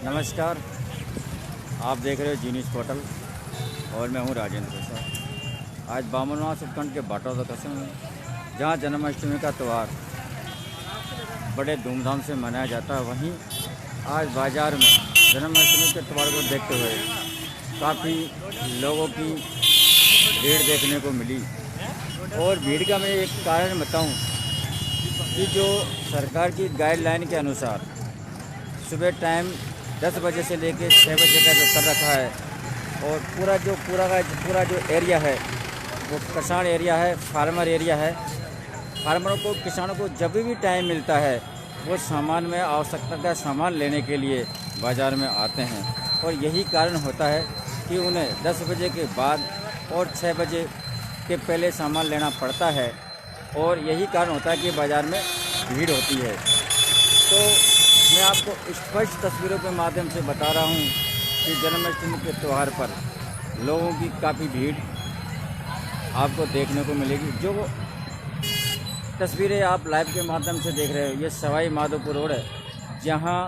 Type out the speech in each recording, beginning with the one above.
नमस्कार, आप देख रहे हो जी न्यूज़ पोर्टल और मैं हूं राजेंद्र प्रसाद। आज बामनवास उपखंड के बाटौदा कस्बे में जहां जन्माष्टमी का त्यौहार बड़े धूमधाम से मनाया जाता है, वहीं आज बाज़ार में जन्माष्टमी के त्यौहार को देखते हुए काफ़ी लोगों की भीड़ देखने को मिली। और भीड़ का मैं एक कारण बताऊं कि जो सरकार की गाइडलाइन के अनुसार सुबह टाइम 10 बजे से लेकर 6 बजे का जो कर रखा है, और पूरा जो एरिया है वो किसान एरिया है, फार्मर एरिया है। किसानों को जब भी टाइम मिलता है वो सामान में आवश्यकता का सामान लेने के लिए बाज़ार में आते हैं, और यही कारण होता है कि उन्हें 10 बजे के बाद और 6 बजे के पहले सामान लेना पड़ता है, और यही कारण होता है कि बाज़ार में भीड़ होती है। तो मैं आपको स्पष्ट तस्वीरों के माध्यम से बता रहा हूँ कि जन्माष्टमी के त्यौहार पर लोगों की काफ़ी भीड़ आपको देखने को मिलेगी। जो तस्वीरें आप लाइव के माध्यम से देख रहे हो, ये सवाई माधोपुर रोड है, जहाँ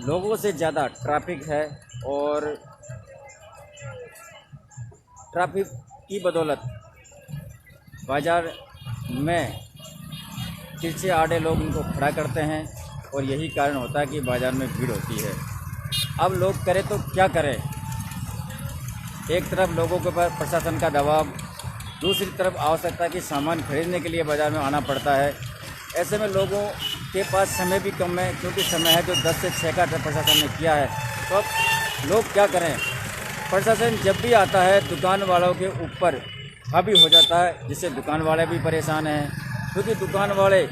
लोगों से ज़्यादा ट्रैफिक है, और ट्रैफिक की बदौलत बाज़ार में तिरछे आड़े लोग उनको खड़ा करते हैं, और यही कारण होता है कि बाज़ार में भीड़ होती है। अब लोग करें तो क्या करें? एक तरफ लोगों के ऊपर प्रशासन का दबाव, दूसरी तरफ आवश्यकता की सामान खरीदने के लिए बाज़ार में आना पड़ता है। ऐसे में लोगों के पास समय भी कम है, क्योंकि समय है जो 10 से 6 का प्रशासन ने किया है। तो अब लोग क्या करें? प्रशासन जब भी आता है दुकान वालों के ऊपर हावी हो जाता है, जिससे दुकान वाले भी परेशान हैं, क्योंकि दुकान वाले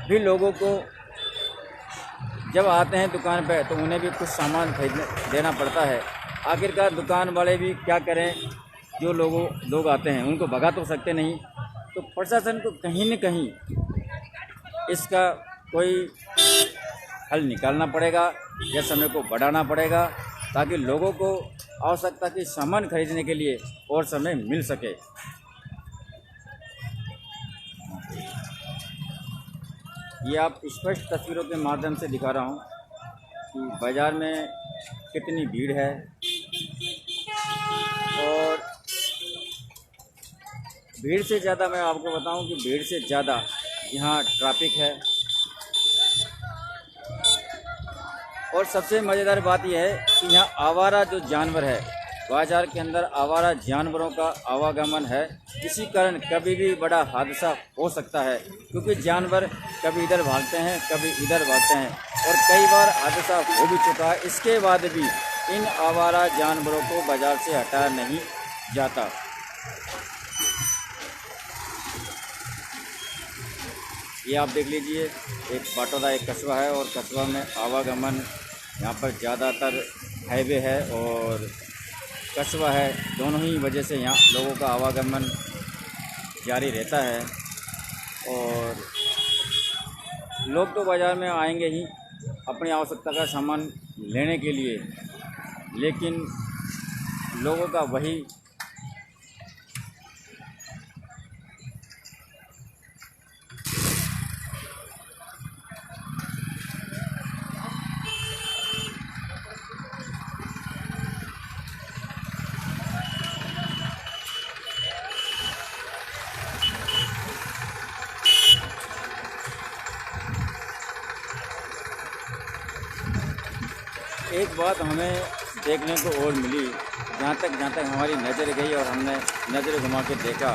भी लोगों को जब आते हैं दुकान पे तो उन्हें भी कुछ सामान खरीदने देना पड़ता है। आखिरकार दुकान वाले भी क्या करें? जो लोग आते हैं उनको भगा तो सकते नहीं। तो प्रशासन को कहीं न कहीं इसका कोई हल निकालना पड़ेगा या समय को बढ़ाना पड़ेगा, ताकि लोगों को आवश्यकता की सामान खरीदने के लिए और समय मिल सके। ये आप स्पष्ट तस्वीरों के माध्यम से दिखा रहा हूँ कि बाज़ार में कितनी भीड़ है, और भीड़ से ज़्यादा मैं आपको बताऊं कि भीड़ से ज़्यादा यहाँ ट्रैफिक है। और सबसे मज़ेदार बात यह है कि यहाँ आवारा जो जानवर है, बाज़ार के अंदर आवारा जानवरों का आवागमन है। इसी कारण कभी भी बड़ा हादसा हो सकता है, क्योंकि जानवर कभी इधर भागते हैं, कभी इधर भागते हैं, और कई बार हादसा हो भी चुका है। इसके बाद भी इन आवारा जानवरों को बाज़ार से हटाया नहीं जाता। ये आप देख लीजिए, एक बाटौदा एक कस्बा है, और कस्बा में आवागमन यहाँ पर ज़्यादातर हाईवे है और कस्बा है, दोनों ही वजह से यहाँ लोगों का आवागमन जारी रहता है। और लोग तो बाज़ार में आएंगे ही अपनी आवश्यकता का सामान लेने के लिए, लेकिन लोगों का वही एक बात हमें देखने को और मिली, जहाँ तक हमारी नज़र गई और हमने नज़र घुमा के देखा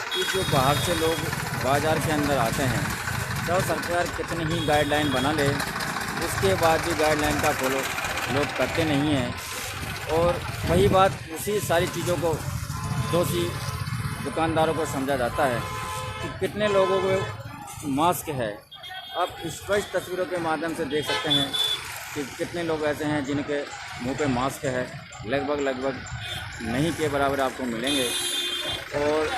कि जो बाहर से लोग बाज़ार के अंदर आते हैं, चाहे सरकार कितनी ही गाइडलाइन बना ले, उसके बाद भी गाइडलाइन का फॉलो लोग करते नहीं हैं। और वही बात उसी सारी चीज़ों को दोषी दुकानदारों को समझा जाता है कि कितने लोगों को मास्क है। आप स्पष्ट तस्वीरों के माध्यम से देख सकते हैं कि कितने लोग ऐसे हैं जिनके मुंह पे मास्क है, लगभग नहीं के बराबर आपको मिलेंगे। और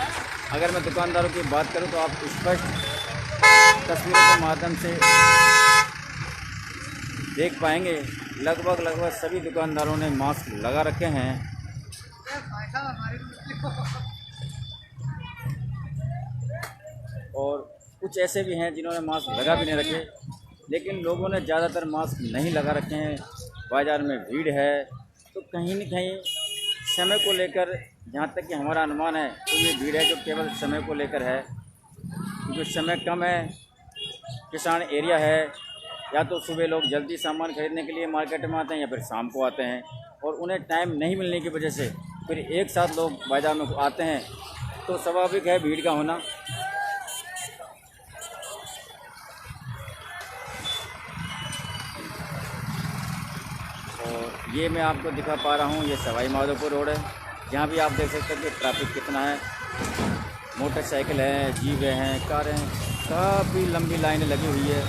अगर मैं दुकानदारों की बात करूं तो आप स्पष्ट तस्वीरों के माध्यम से देख पाएंगे, लगभग सभी दुकानदारों ने मास्क लगा रखे हैं। और कुछ ऐसे भी हैं जिन्होंने मास्क लगा भी नहीं रखे। लेकिन लोगों ने ज़्यादातर मास्क नहीं लगा रखे हैं। बाज़ार में भीड़ है, तो कहीं न कहीं समय को लेकर, जहाँ तक कि हमारा अनुमान है, तो ये भीड़ है जो केवल समय को लेकर है। जो समय कम है, किसान एरिया है, या तो सुबह लोग जल्दी सामान खरीदने के लिए मार्केट में आते हैं या फिर शाम को आते हैं, और उन्हें टाइम नहीं मिलने की वजह से फिर एक साथ लोग बाज़ार में आते हैं, तो स्वाभाविक है भीड़ का होना। और ये मैं आपको दिखा पा रहा हूँ, ये सवाई माधोपुर रोड है, जहाँ भी आप देख सकते हैं कि ट्रैफिक कितना है। मोटरसाइकिल है, जीपें हैं, कारें हैं, काफ़ी लंबी लाइनें लगी हुई है।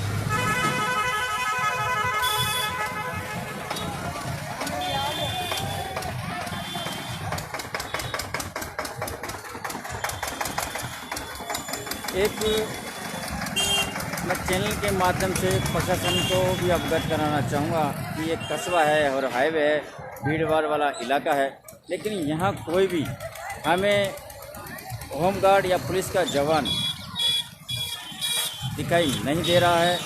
एक मैं चैनल के माध्यम से प्रशासन को भी अवगत कराना चाहूँगा कि एक कस्बा है और हाईवे है, भीड़ भाड़ वाला इलाका है, लेकिन यहाँ कोई भी हमें होमगार्ड या पुलिस का जवान दिखाई नहीं दे रहा है,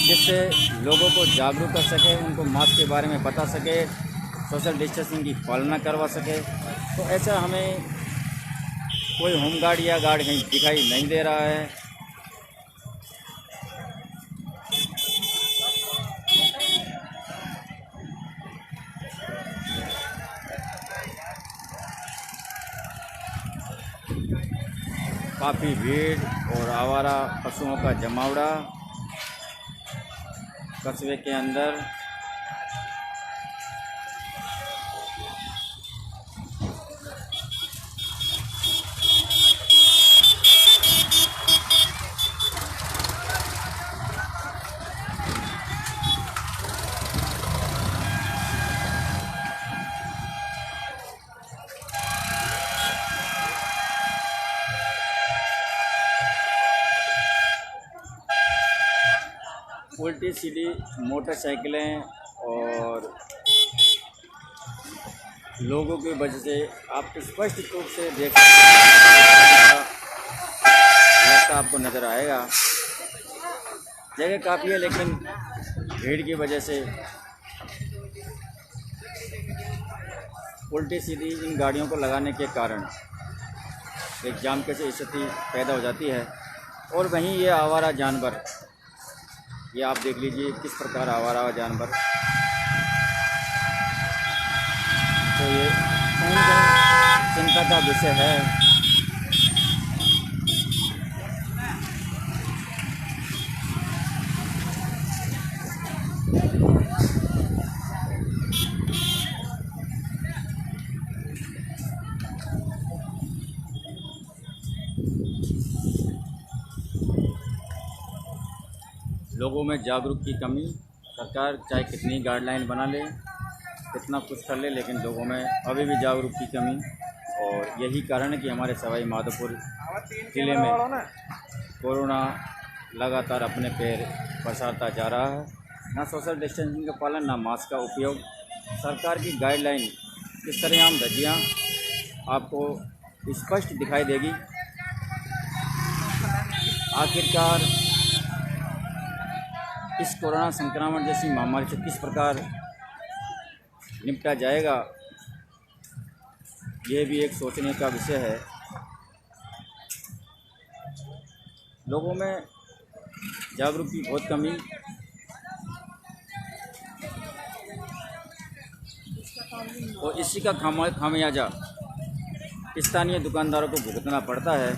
जिससे लोगों को जागरूक कर सके, उनको मास्क के बारे में बता सके, सोशल डिस्टेंसिंग की पालना करवा सके। तो ऐसा हमें कोई होमगार्ड या गार्ड कहीं दिखाई नहीं दे रहा है। काफ़ी भीड़ और आवारा पशुओं का जमावड़ा कस्बे के अंदर। उल्टी सीधी मोटरसाइकिलें और लोगों की वजह से आप स्पष्ट रूप से देख सकते हैं, रास्ता आपको नज़र आएगा। जगह काफ़ी है, लेकिन भीड़ की वजह से उल्टी सीधी इन गाड़ियों को लगाने के कारण एक जाम की स्थिति पैदा हो जाती है। और वहीं ये आवारा जानवर, ये आप देख लीजिए किस प्रकार आवारा जानवर, तो ये कहीं ना कहीं चिंता का विषय है। लोगों में जागरूक की कमी, सरकार चाहे कितनी गाइडलाइन बना ले, कितना कुछ कर ले, लेकिन लोगों में अभी भी जागरूक की कमी। और यही कारण है कि हमारे सवाई माधोपुर ज़िले में कोरोना लगातार अपने पैर पसारता जा रहा है। ना सोशल डिस्टेंसिंग का पालन, ना मास्क का उपयोग। सरकार की गाइडलाइन किस सरेआम धज्जियाँ आपको स्पष्ट दिखाई देगी। आखिरकार इस कोरोना संक्रमण जैसी महामारी से किस प्रकार निपटा जाएगा, ये भी एक सोचने का विषय है। लोगों में जागरूक की बहुत कमी, और इसी का खामियाजा स्थानीय दुकानदारों को भुगतना पड़ता है।